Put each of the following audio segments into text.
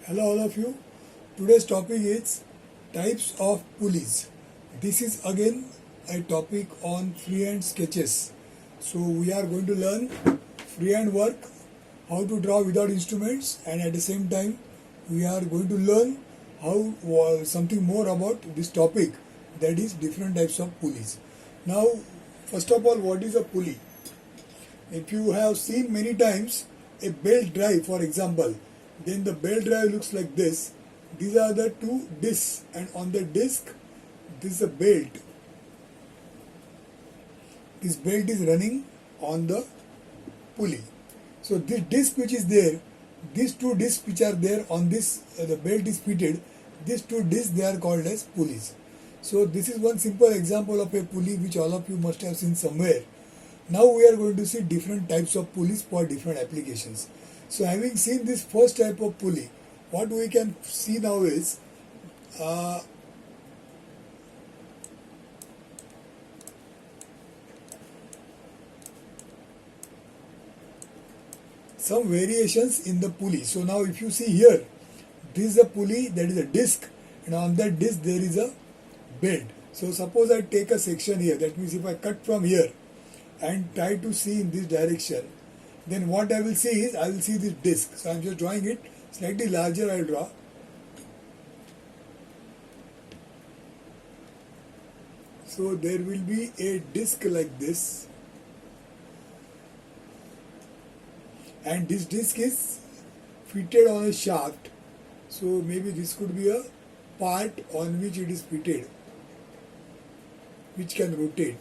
Hello all of you. Today's topic is types of pulleys. This is again a topic on freehand sketches. So we are going to learn freehand work, how to draw without instruments, and at the same time we are going to learn how something more about this topic, that is different types of pulleys. Now first of all, what is a pulley? If you have seen many times a belt drive, for example, then the belt drive looks like this. These are the two discs, and on the disc this is a belt. This belt is running on the pulley. So this disc which is there, these two discs which are there on this, the belt is fitted, these two discs, they are called as pulleys. So this is one simple example of a pulley which all of you must have seen somewhere. Now we are going to see different types of pulleys for different applications. So having seen this first type of pulley, what we can see now is some variations in the pulley. So now if you see here, this is a pulley, that is a disc, and on that disc there is a belt. So suppose I take a section here, that means if I cut from here and try to see in this direction, then what I will see is, I will see this disc. So I am just drawing it slightly larger. I will draw. So there will be a disc like this, and this disc is fitted on a shaft. So maybe this could be a part on which it is fitted, which can rotate,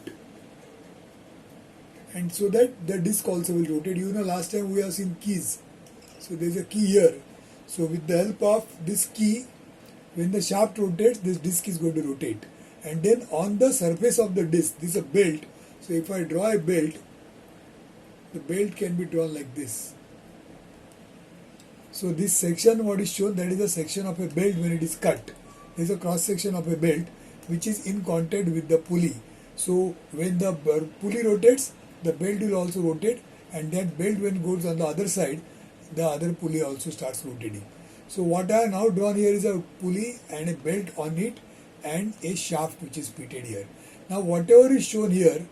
and so that the disc also will rotate. You know, last time we have seen keys. So there is a key here. So with the help of this key, when the shaft rotates, this disc is going to rotate. And then on the surface of the disc, this is a belt. So if I draw a belt, the belt can be drawn like this. So this section what is shown, that is a section of a belt when it is cut. There is a cross section of a belt which is in contact with the pulley. So when the pulley rotates, the belt will also rotate, and that belt when goes on the other side, the other pulley also starts rotating. So what I have now drawn here is a pulley and a belt on it and a shaft which is fitted here. Now whatever is shown here,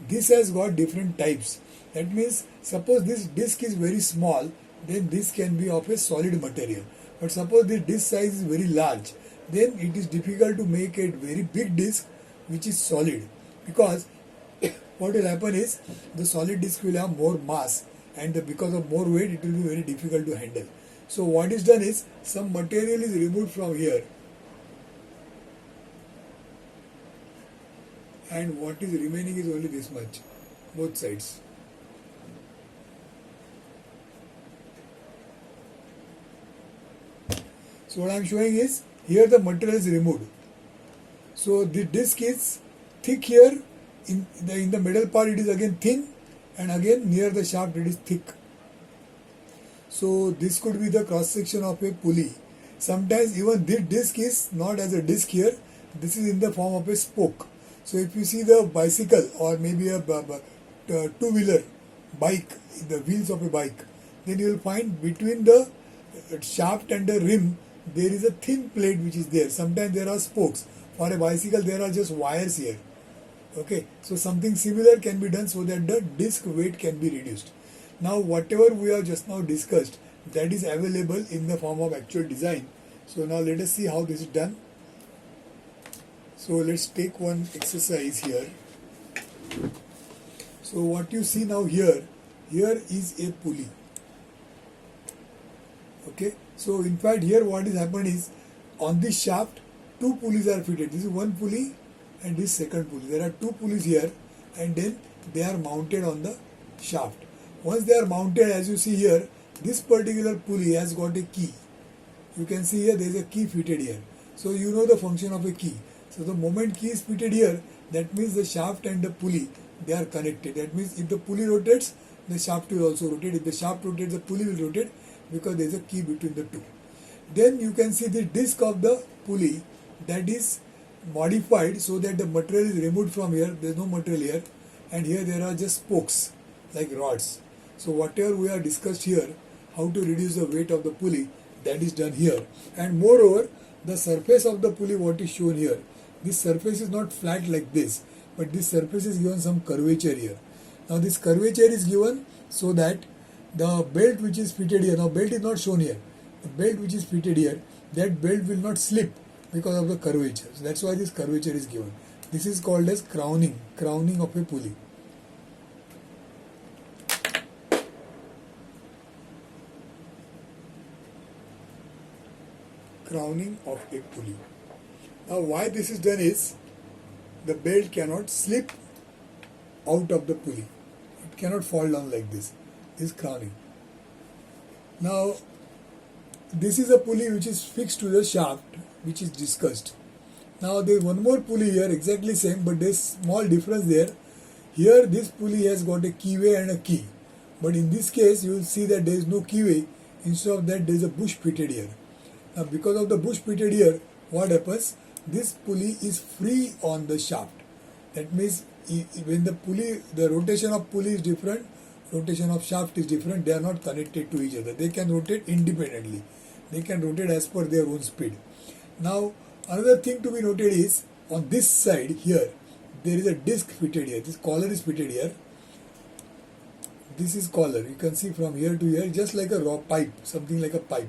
this has got different types. That means suppose this disc is very small, then this can be of a solid material. But suppose the disc size is very large, then it is difficult to make a very big disc which is solid, because what will happen is the solid disc will have more mass, and because of more weight it will be very difficult to handle. So what is done is, some material is removed from here, and what is remaining is only this much, both sides. So what I am showing is, here the material is removed. So the disc is thick here, in the middle part it is again thin, and again near the shaft it is thick. So this could be the cross section of a pulley. Sometimes even this disc is not as a disc here, this is in the form of a spoke. So if you see the bicycle or maybe a two-wheeler bike, the wheels of a bike, then you will find between the shaft and the rim there is a thin plate which is there. Sometimes there are spokes. For a bicycle there are just wires here. Okay, so something similar can be done so that the disc weight can be reduced. Now whatever we have just now discussed, that is available in the form of actual design. So now let us see how this is done. So let's take one exercise here. So what you see now here is a pulley. Okay, so in fact here what is happened is, on this shaft two pulleys are fitted. This is one pulley and this second pulley. There are two pulleys here, and then they are mounted on the shaft. Once they are mounted, as you see here, this particular pulley has got a key. You can see here there is a key fitted here. So you know the function of a key. So the moment key is fitted here, that means the shaft and the pulley, they are connected. That means if the pulley rotates, the shaft will also rotate. If the shaft rotates, the pulley will rotate, because there is a key between the two. Then you can see the disc of the pulley, that is modified so that the material is removed from here. There is no material here, and here there are just spokes like rods. So whatever we have discussed here, how to reduce the weight of the pulley, that is done here. And moreover, the surface of the pulley, what is shown here, this surface is not flat like this, but this surface is given some curvature here. Now this curvature is given so that the belt which is fitted here, now belt is not shown here, the belt which is fitted here, that belt will not slip because of the curvature. So that's why this curvature is given. This is called as crowning of a pulley. Crowning of a pulley. Now why this is done is, the belt cannot slip out of the pulley. It cannot fall down like this. This is crowning. Now this is a pulley which is fixed to the shaft, which is discussed. Now there is one more pulley here, exactly same, but there is small difference there. Here this pulley has got a keyway and a key, but in this case you will see that there is no keyway. Instead of that, there is a bush fitted here. Now because of the bush fitted here, what happens? This pulley is free on the shaft. That means when the rotation of pulley is different, rotation of shaft is different, they are not connected to each other. They can rotate independently. They can rotate as per their own speed. Now another thing to be noted is, on this side here, there is a disc fitted here. This collar is fitted here. This is collar. You can see from here to here, just like a raw pipe, something like a pipe.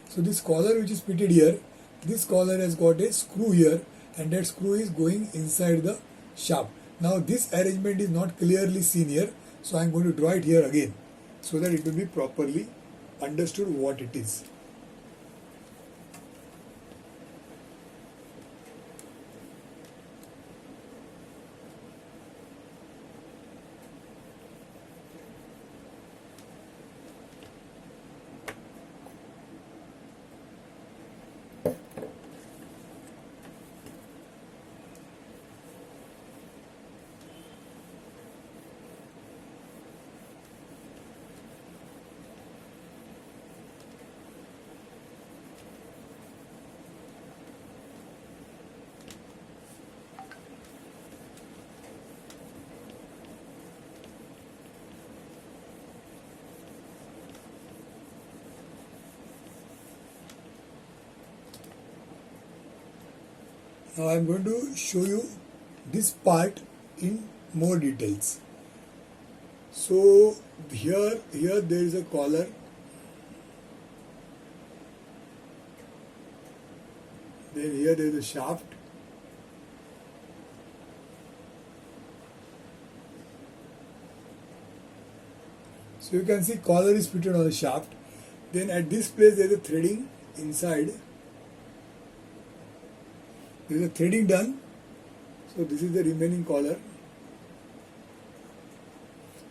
So this collar which is fitted here, this collar has got a screw here, and that screw is going inside the shaft. Now this arrangement is not clearly seen here, so I am going to draw it here again, so that it will be properly understood what it is. Now I am going to show you this part in more details. So here there is a collar. Then here there is a shaft. So you can see collar is fitted on the shaft. Then at this place there is a threading inside. There is a threading done. So this is the remaining collar.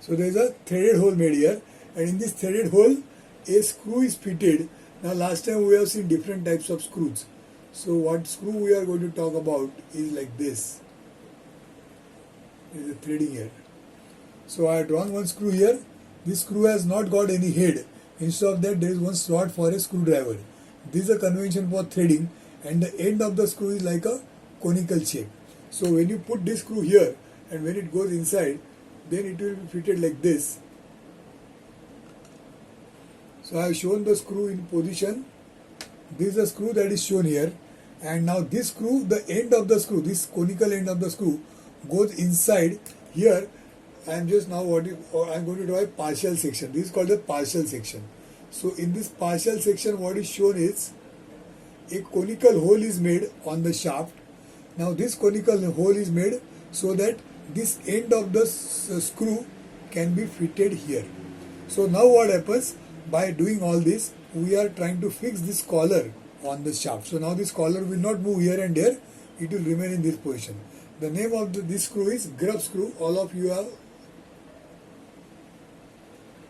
So there is a threaded hole made here, and in this threaded hole a screw is fitted. Now last time we have seen different types of screws. So what screw we are going to talk about is like this. There is a threading here. So I have drawn one screw here. This screw has not got any head. Instead of that, there is one slot for a screwdriver. This is a convention for threading, and the end of the screw is like a conical shape. So when you put this screw here and when it goes inside, then it will be fitted like this. So I have shown the screw in position. This is the screw that is shown here, and now this screw, the end of the screw, this conical end of the screw goes inside here. I am just now I am going to draw a partial section. This is called the partial section. So in this partial section, what is shown is a conical hole is made on the shaft. Now this conical hole is made so that this end of the screw can be fitted here. So now what happens, by doing all this, we are trying to fix this collar on the shaft. So now this collar will not move here and there, it will remain in this position. The name of this screw is grub screw. All of you have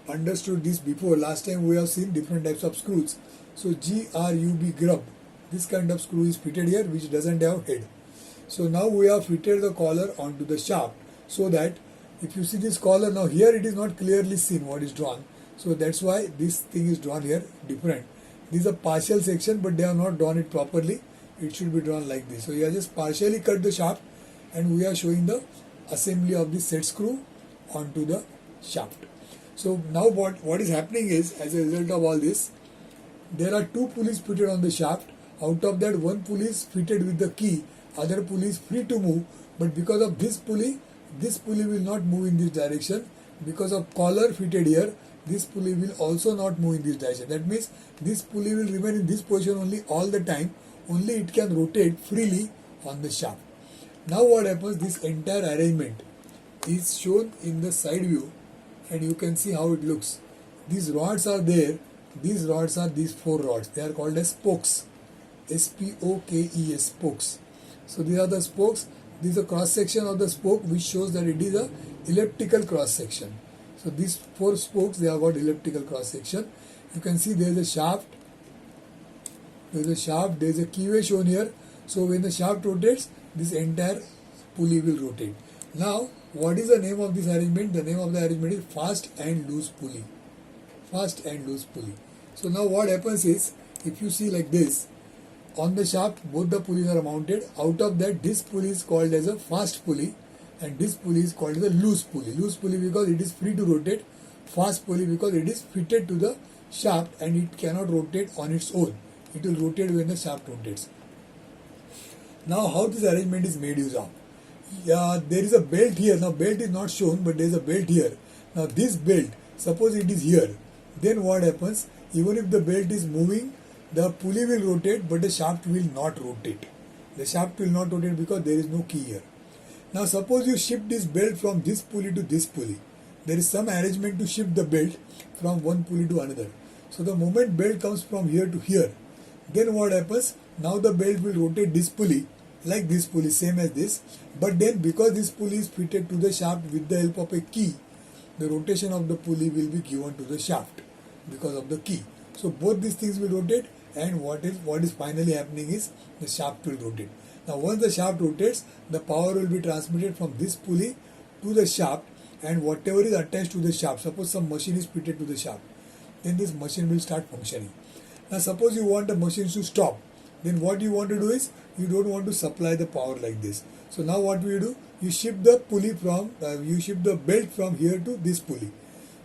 understood this before. Last time we have seen different types of screws. So GRUB, grub. This kind of screw is fitted here, which doesn't have head. So now we have fitted the collar onto the shaft, so that if you see this collar, now here it is not clearly seen what is drawn. So that's why this thing is drawn here different. This is a partial section, but they have not drawn it properly. It should be drawn like this. So you have just partially cut the shaft, and we are showing the assembly of the set screw onto the shaft. So now what is happening is, as a result of all this, there are two pulleys fitted on the shaft. Out of that, one pulley is fitted with the key, other pulley is free to move, but because of this pulley will not move in this direction. Because of collar fitted here, this pulley will also not move in this direction. That means this pulley will remain in this position only all the time, only it can rotate freely on the shaft. Now what happens, this entire arrangement is shown in the side view and you can see how it looks. These rods are there, these rods are these four rods, they are called as spokes, S-P-O-K-E-S, spokes. So these are the spokes. This is a cross section of the spoke which shows that it is a elliptical cross section. So these four spokes, they have got elliptical cross section. You can see there is a shaft, there is a keyway shown here. So when the shaft rotates, this entire pulley will rotate. Now what is the name of this arrangement? The name of the arrangement is fast and loose pulley. Fast and loose pulley. So now what happens is, if you see like this, on the shaft both the pulleys are mounted. Out of that, this pulley is called as a fast pulley and this pulley is called as a loose pulley. Loose pulley because it is free to rotate. Fast pulley because it is fitted to the shaft and it cannot rotate on its own. It will rotate when the shaft rotates. Now how this arrangement is made use of? There is a belt here. Now belt is not shown, but there is a belt here. Now this belt, suppose it is here, then what happens? Even if the belt is moving, the pulley will rotate, but the shaft will not rotate. The shaft will not rotate because there is no key here. Now suppose you shift this belt from this pulley to this pulley. There is some arrangement to shift the belt from one pulley to another. So the moment belt comes from here to here, then what happens? Now the belt will rotate this pulley like this pulley, same as this. But then because this pulley is fitted to the shaft with the help of a key, the rotation of the pulley will be given to the shaft because of the key. So both these things will rotate, and what is finally happening is the shaft will rotate. Now once the shaft rotates, the power will be transmitted from this pulley to the shaft, and whatever is attached to the shaft, suppose some machine is fitted to the shaft, then this machine will start functioning. Now suppose you want the machine to stop, then what you want to do is, you don't want to supply the power like this. So now what will you do? You shift the pulley from, you shift the belt from here to this pulley.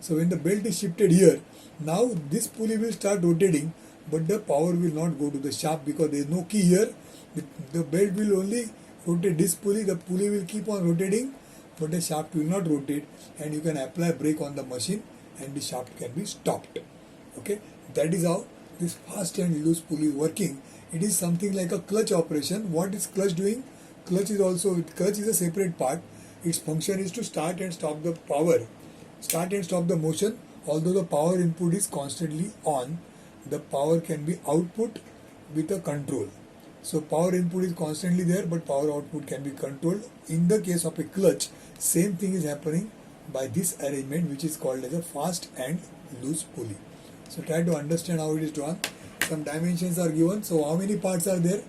So when the belt is shifted here, now this pulley will start rotating, but the power will not go to the shaft because there is no key here. The belt will only rotate this pulley, the pulley will keep on rotating, but the shaft will not rotate, and you can apply brake on the machine and the shaft can be stopped. Okay, that is how this fast and loose pulley is working. It is something like a clutch operation. What is clutch doing? Clutch is a separate part. Its function is to start and stop the power, start and stop the motion. Although the power input is constantly on, the power can be output with a control. So power input is constantly there, but power output can be controlled. In the case of a clutch, same thing is happening by this arrangement, which is called as a fast and loose pulley. So try to understand how it is drawn. Some dimensions are given. So how many parts are there?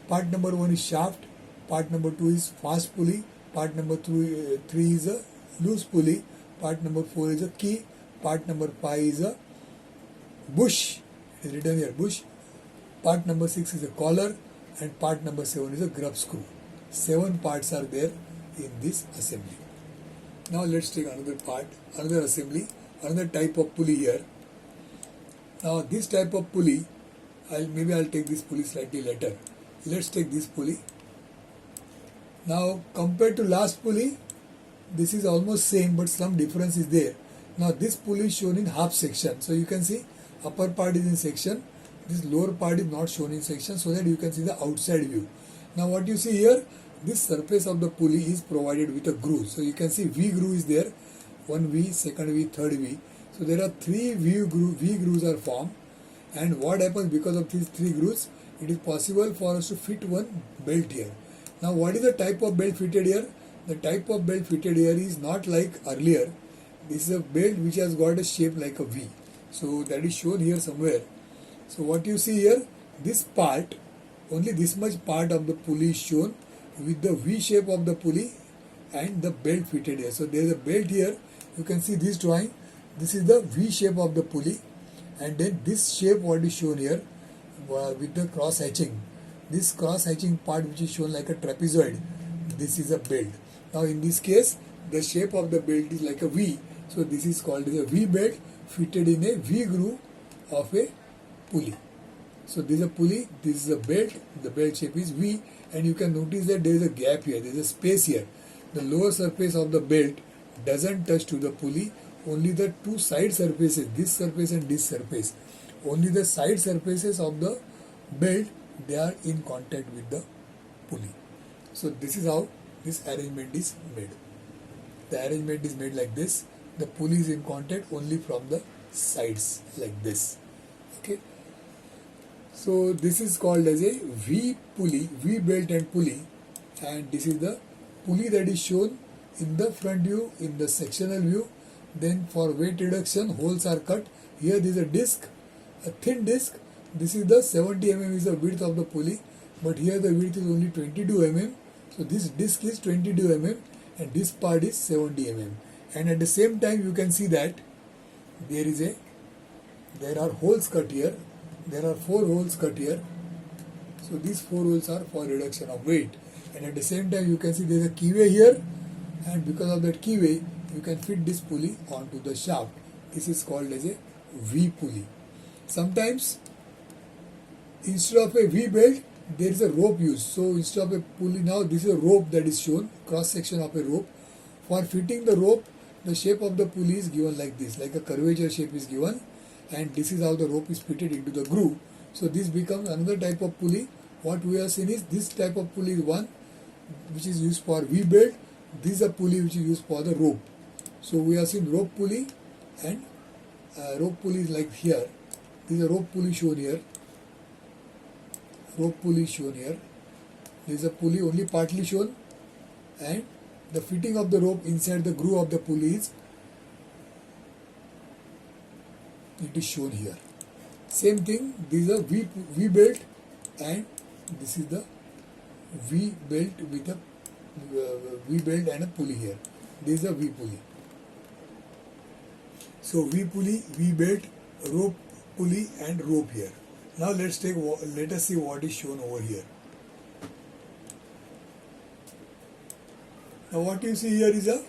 Part number 1 is shaft, part number 2 is fast pulley, part number 3 is a loose pulley, part number 4 is a key, part number 5 is a bush, it is written here bush, part number 6 is a collar, and part number 7 is a grub screw. 7 parts are there in this assembly. Now let's take another part, another assembly, another type of pulley here. Now this type of pulley, I'll take this pulley slightly later. Let's take this pulley. Now compared to last pulley, this is almost same, but some difference is there. Now this pulley is shown in half section. So you can see upper part is in section, this lower part is not shown in section, so that you can see the outside view. Now what you see here, this surface of the pulley is provided with a groove. So you can see V groove is there, one V, second V, third V. So there are 3 V grooves are formed, and what happens because of these 3 grooves, it is possible for us to fit one belt here. Now what is the type of belt fitted here? The type of belt fitted here is not like earlier. This is a belt which has got a shape like a V. So that is shown here somewhere. So what you see here, this part, only this much part of the pulley is shown with the V shape of the pulley and the belt fitted here. So there is a belt here. You can see this drawing. This is the V shape of the pulley, and then this shape what is shown here with the cross hatching. This cross hatching part which is shown like a trapezoid, this is a belt. Now in this case, the shape of the belt is like a V. So this is called as a V belt fitted in a V groove of a pulley. So this is a pulley, this is a belt, the belt shape is V, and you can notice that there is a gap here, there is a space here. The lower surface of the belt doesn't touch to the pulley, only the two side surfaces, this surface and this surface, only the side surfaces of the belt, they are in contact with the pulley. So this is how this arrangement is made. The arrangement is made like this. The pulley is in contact only from the sides like this. Okay. So this is called as a V pulley, V belt and pulley, and this is the pulley that is shown in the front view, in the sectional view. Then for weight reduction, holes are cut. Here there is a disc, a thin disc. This is the 70 mm is the width of the pulley, but here the width is only 22 mm. So this disc is 22 mm and this part is 70 mm. And at the same time you can see that there are holes cut here. There are 4 holes cut here. So these 4 holes are for reduction of weight. And at the same time you can see there is a keyway here, and because of that keyway you can fit this pulley onto the shaft. This is called as a V pulley. Sometimes instead of a V belt there is a rope used. So instead of a pulley, now this is a rope that is shown, cross section of a rope. For fitting the rope, the shape of the pulley is given like this, like a curvature shape is given, and this is how the rope is fitted into the groove. So this becomes another type of pulley. What we have seen is this type of pulley is one which is used for V belt. This is a pulley which is used for the rope. So we have seen rope pulley, and rope pulley is like here. This is a rope pulley shown here. Rope pulley shown here. There is a pulley only partly shown, and the fitting of the rope inside the groove of the pulley is shown here. Same thing, this is a V belt, and this is the V belt with a V belt and a pulley here. This is a V pulley. So V pulley, V belt, rope pulley, and rope here. Now let us see what is shown over here. Now what you see here is a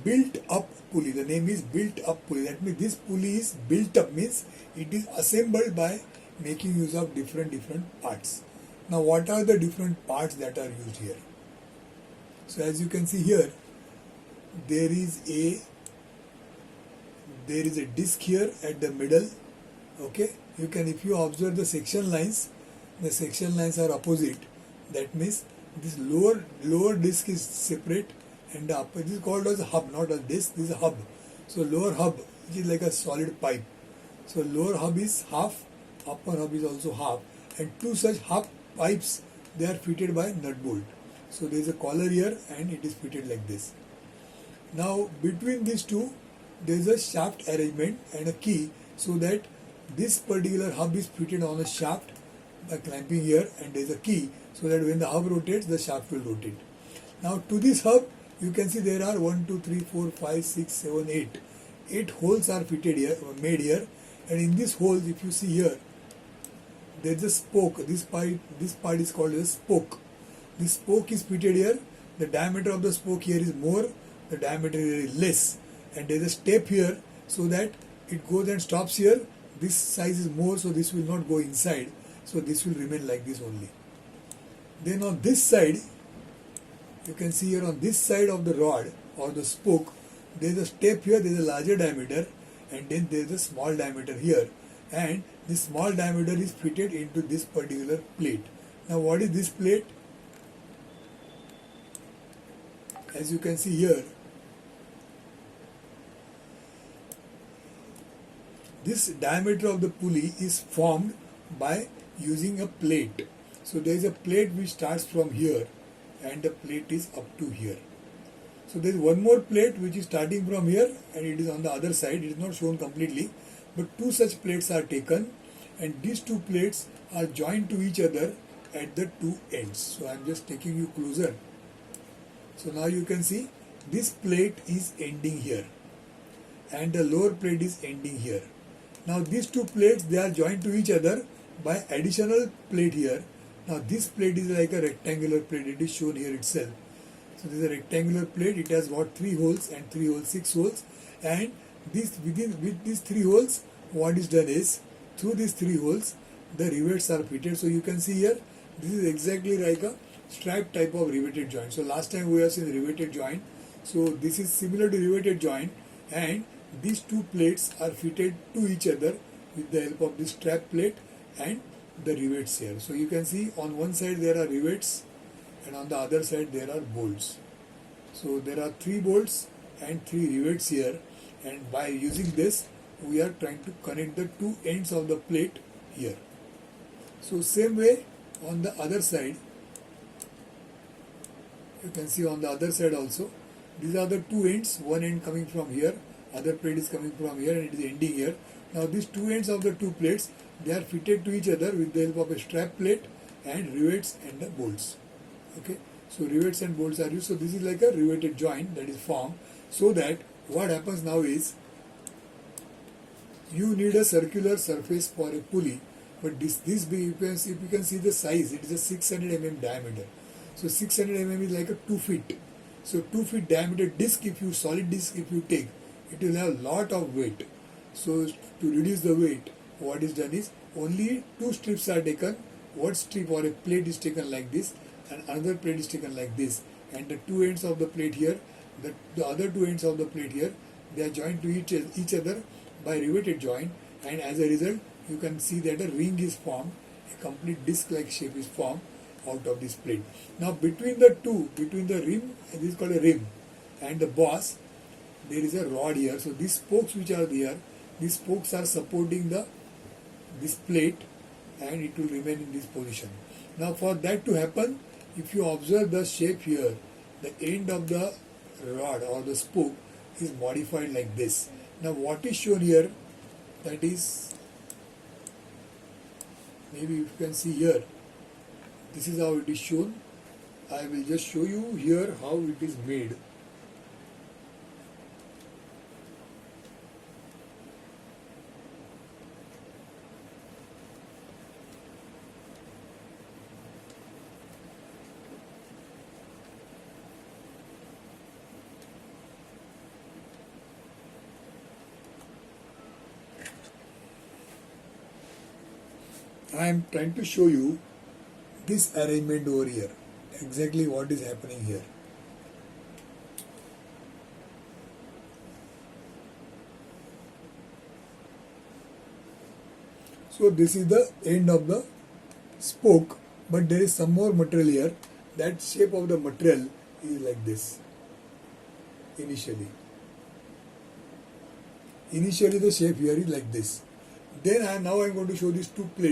built up pulley. The name is built up pulley. That means this pulley is built up, means it is assembled by making use of different parts. Now what are the different parts that are used here? So as you can see here, there is a disc here at the middle. Okay, you can, if you observe the section lines are opposite. That means this lower disc is separate, and the upper, this is called as a hub, not a disc, this is a hub. So lower hub, which is like a solid pipe. So lower hub is half, upper hub is also half, and two such hub pipes, they are fitted by nut bolt. So there is a collar here and it is fitted like this. Now between these two there is a shaft arrangement and a key, so that this particular hub is fitted on a shaft by clamping here, and there is a key, so that when the hub rotates the shaft will rotate. Now to this hub you can see there are 1, 2, 3, 4, 5, 6, 7, 8. 8 holes are fitted here, made here, and in these holes, if you see here, there is a spoke. This part is called as a spoke. This spoke is fitted here. The diameter of the spoke here is more, the diameter here is less, and there is a step here, so that it goes and stops here. This size is more, so this will not go inside, so this will remain like this only. Then on this side, you can see here on this side of the rod or the spoke, there is a step here, there is a larger diameter, and then there is a small diameter here, and this small diameter is fitted into this particular plate. Now what is this plate? As you can see here, this diameter of the pulley is formed by using a plate. So there is a plate which starts from here, and the plate is up to here. So there is one more plate which is starting from here, and it is on the other side. It is not shown completely, but two such plates are taken, and these two plates are joined to each other at the two ends. So I am just taking you closer. So now you can see this plate is ending here, and the lower plate is ending here. Now these two plates, they are joined to each other by additional plate here. Now this plate is like a rectangular plate. It is shown here itself. So this is a rectangular plate. It has got 3 holes and 3 holes, 6 holes, and with these 3 holes, what is done is through these 3 holes the rivets are fitted. So you can see here, this is exactly like a strap type of riveted joint. So last time we have seen riveted joint. So this is similar to riveted joint, and these 2 plates are fitted to each other with the help of this strap plate and the rivets here. So you can see on one side there are rivets and on the other side there are bolts. So there are 3 bolts and 3 rivets here, and by using this we are trying to connect the 2 ends of the plate here. So same way on the other side, you can see on the other side also, these are the 2 ends, one end coming from here, other plate is coming from here, and it is ending here. Now these 2 ends of the 2 plates, they are fitted to each other with the help of a strap plate and rivets and the bolts. Okay, so rivets and bolts are used. So this is like a riveted joint that is formed, so that what happens now is, you need a circular surface for a pulley, but this if you can see the size, it is a 600 mm diameter. So 600 mm is like a 2 feet. So 2 feet diameter disc, solid disc if you take, it will have lot of weight. So to reduce the weight, what is done is, only 2 strips are taken. One strip or a plate is taken like this, and another plate is taken like this, and the 2 ends of the plate here, the other 2 ends of the plate here, they are joined to each other by riveted joint, and as a result you can see that a ring is formed, a complete disc like shape is formed out of this plate. Now between the rim, this is called a rim, and the boss, there is a rod here. So these spokes which are there, these spokes are supporting this plate, and it will remain in this position. Now for that to happen, if you observe the shape here, the end of the rod or the spoke is modified like this. Now what is shown here, that is, maybe you can see here, this is how it is shown. I will just show you here how it is made. I am trying to show you this arrangement over here, exactly what is happening here. So this is the end of the spoke, but there is some more material here. That shape of the material is like this. Initially the shape here is like this. Then now I am going to show these 2 plates.